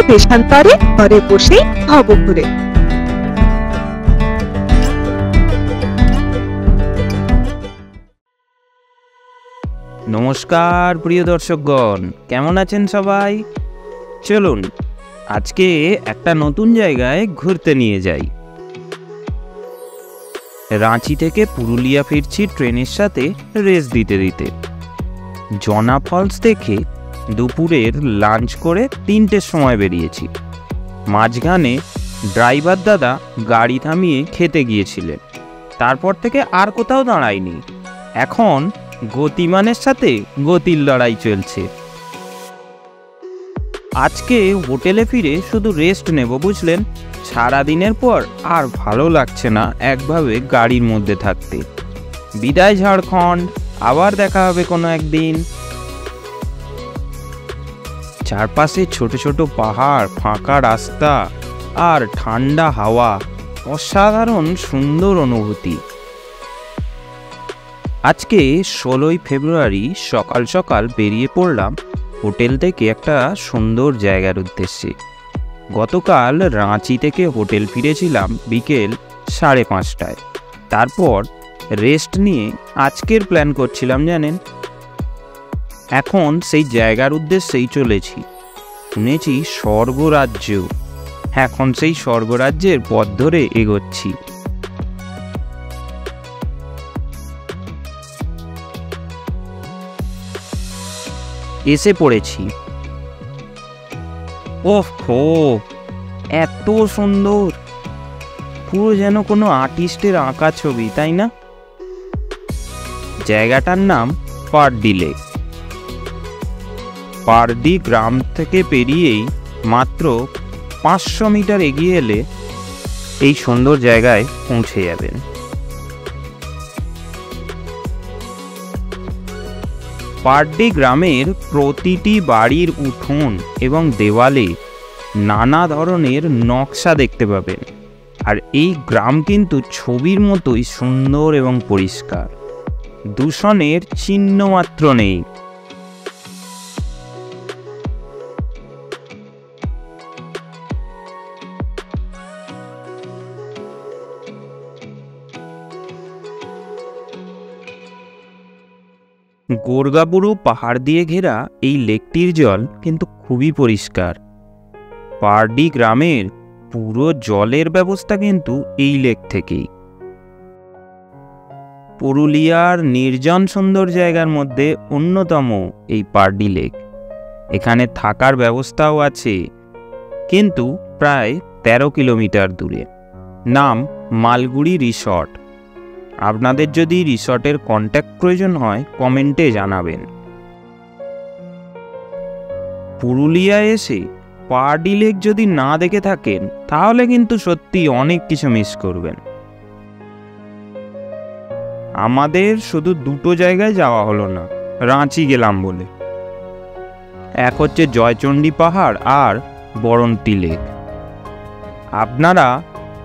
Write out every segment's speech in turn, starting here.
দেশান্তরে ঘরে বসে ভবঘুরে। নমস্কার প্রিয় দর্শকগণ, কেমন আছেন সবাই? চলুন আজকে একটা নতুন জায়গায় ঘুরতে নিয়ে যাই। রাঁচি থেকে পুরুলিয়া ফিরছি ট্রেনের সাথে রেস দিতে দিতে। জনা ফলস দেখে দুপুরের লাঞ্চ করে 3টের সময় বেরিয়েছি। মাঝখানে ড্রাইভার দাদা গাড়ি থামিয়ে খেতে গিয়েছিলেন, তারপর থেকে আর কোথাও দাঁড়ায়নি। এখন গতিমানের সাথে গতির লড়াই চলছে। আজকে হোটেলে ফিরে শুধু রেস্ট নেব, বুঝলেন? সারাদিনের পর আর ভালো লাগছে না একভাবে গাড়ির মধ্যে থাকতে। বিদায় ঝাড়খণ্ড, আবার দেখা হবে কোনো একদিন। চারপাশে ছোট ছোট পাহাড়, ফাঁকা রাস্তা আর ঠান্ডা হাওয়া, অসাধারণ সুন্দর অনুভূতি। আজকে 16ই ফেব্রুয়ারি সকাল সকাল বেরিয়ে পড়লাম হোটেল থেকে একটা সুন্দর জায়গার উদ্দেশ্যে। গতকাল রাঁচি থেকে হোটেল ফিরেছিলাম বিকেল 5:30টায়। তারপর রেস্ট নিয়ে আজকের প্ল্যান করছিলাম, জানেন। এখন সেই জায়গার উদ্দেশ্যেই চলেছি। শুনেছি স্বর্গরাজ্য, এখন সেই স্বর্গরাজ্যের পথ ধরে এগোচ্ছি। এসে পড়েছি। ওহো, এত সুন্দর, পুরো যেন কোনো আর্টিস্টের আঁকা ছবি, তাই না? জায়গাটার নাম পারডি লেক। পারডি গ্রাম থেকে পেরিয়েই মাত্র 500 মিটার এগিয়ে এলে এই সুন্দর জায়গায় পৌঁছে যাবেন। পারডি গ্রামের প্রতিটি বাড়ির উঠোন এবং দেওয়ালে নানা ধরনের নকশা দেখতে পাবেন। আর এই গ্রাম কিন্তু ছবির মতোই সুন্দর এবং পরিষ্কার, দূষণের চিহ্ন মাত্র নেই। গোর্গাবুরু পাহাড় দিয়ে ঘেরা এই লেকটির জল কিন্তু খুবই পরিষ্কার। পারডি গ্রামের পুরো জলের ব্যবস্থা কিন্তু এই লেক থেকেই। পুরুলিয়ার নির্জন সুন্দর জায়গার মধ্যে অন্যতম এই পারডি লেক। এখানে থাকার ব্যবস্থাও আছে, কিন্তু প্রায় 13 কিলোমিটার দূরে। নাম মালগুড়ি রিসর্ট। আপনাদের যদি রিসর্টের কন্ট্যাক্ট প্রয়োজন হয় কমেন্টে জানাবেন। পুরুলিয়ায় এসে পারডি লেক যদি না দেখে থাকেন তাহলে কিন্তু সত্যি অনেক কিছু মিস করবেন। আমাদের শুধু 2টো জায়গায় যাওয়া হলো না রাঁচি গেলাম বলে। এক হচ্ছে জয়চণ্ডী পাহাড় আর বরন্তি লেক। আপনারা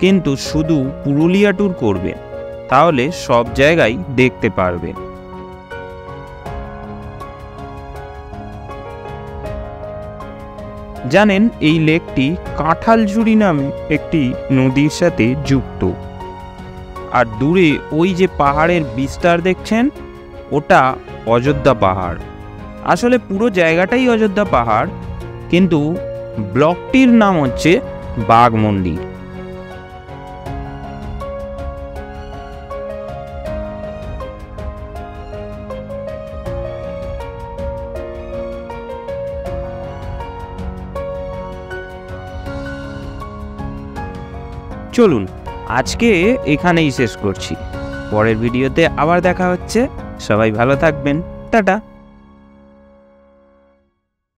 কিন্তু শুধু পুরুলিয়া ট্যুর করবেন, তাহলে সব জায়গায় দেখতে পারবেন। জানেন, এই লেকটি কাঁঠালঝুড়ি নামে একটি নদীর সাথে যুক্ত। আর দূরে ওই যে পাহাড়ের বিস্তার দেখছেন, ওটা অযোধ্যা পাহাড়। আসলে পুরো জায়গাটাই অযোধ্যা পাহাড়, কিন্তু ব্লকটির নাম হচ্ছে বাঘমুন্ডি। চলুন আজকে এখানেই শেষ করছি। পরের ভিডিওতে আবার দেখা হচ্ছে। সবাই ভালো থাকবেন। টাটা।